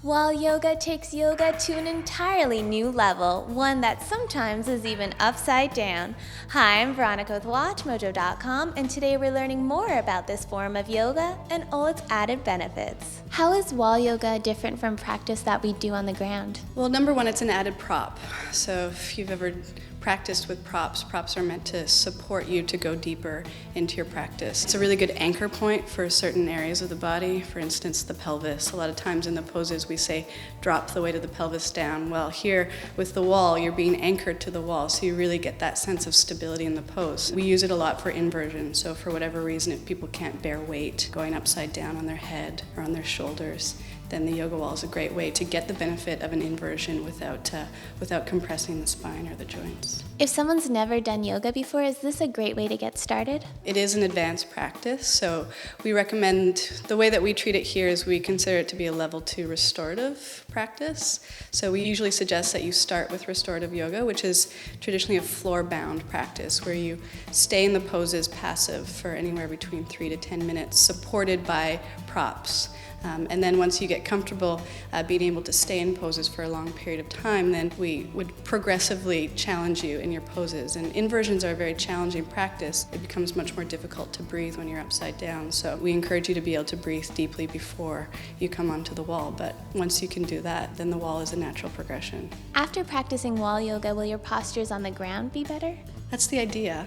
Wall yoga takes yoga to an entirely new level, one that sometimes is even upside down. Hi, I'm Veronica with WatchMojo.com, and today we're learning more about this form of yoga and all its added benefits. How is wall yoga different from practice that we do on the ground? Well, number one, it's an added prop. So if you've ever practiced with props are meant to support you to go deeper into your practice. It's a really good anchor point for certain areas of the body, for instance, the pelvis. A lot of times in the poses we say, drop the weight of the pelvis down. Well, here with the wall, you're being anchored to the wall, so you really get that sense of stability in the pose. We use it a lot for inversion, so for whatever reason, if people can't bear weight going upside down on their head or on their shoulders, then the yoga wall is a great way to get the benefit of an inversion without compressing the spine or the joints. If someone's never done yoga before, is this a great way to get started? It is an advanced practice, so we recommend, the way that we treat it here is we consider it to be a level 2 restorative practice. So we usually suggest that you start with restorative yoga, which is traditionally a floor-bound practice where you stay in the poses passive for anywhere between 3 to 10 minutes, supported by props. And then once you get comfortable being able to stay in poses for a long period of time, then we would progressively challenge you in your poses. And inversions are a very challenging practice. It becomes much more difficult to breathe when you're upside down. So we encourage you to be able to breathe deeply before you come onto the wall. But once you can do that, then the wall is a natural progression. After practicing wall yoga, will your postures on the ground be better? That's the idea.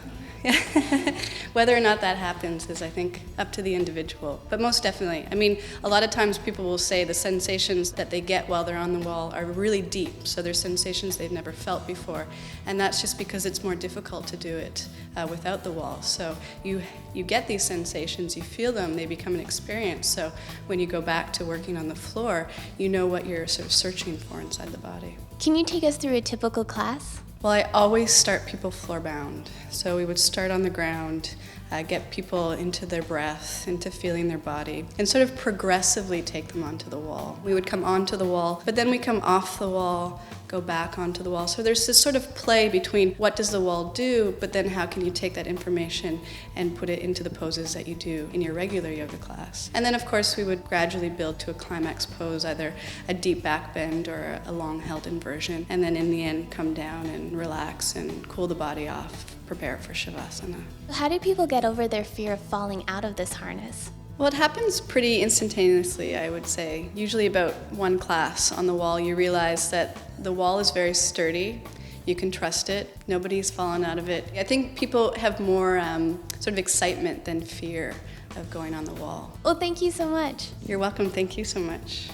Whether or not that happens is, I think, up to the individual. But most definitely. I mean, a lot of times people will say the sensations that they get while they're on the wall are really deep. So they're sensations they've never felt before. And that's just because it's more difficult to do it without the wall. So you get these sensations, you feel them, they become an experience. So when you go back to working on the floor, you know what you're sort of searching for inside the body. Can you take us through a typical class? Well, I always start people floor-bound. So we would start on the ground, get people into their breath, into feeling their body, and sort of progressively take them onto the wall. We would come onto the wall, but then we come off the wall, go back onto the wall. So there's this sort of play between what does the wall do, but then how can you take that information and put it into the poses that you do in your regular yoga class. And then, of course, we would gradually build to a climax pose, either a deep back bend or a long-held inversion, and then in the end come down and relax and cool the body off, prepare for Shavasana. How do people get over their fear of falling out of this harness? Well, it happens pretty instantaneously, I would say. Usually about one class on the wall, you realize that the wall is very sturdy. You can trust it. Nobody's fallen out of it. I think people have more sort of excitement than fear of going on the wall. Well, thank you so much. You're welcome. Thank you so much.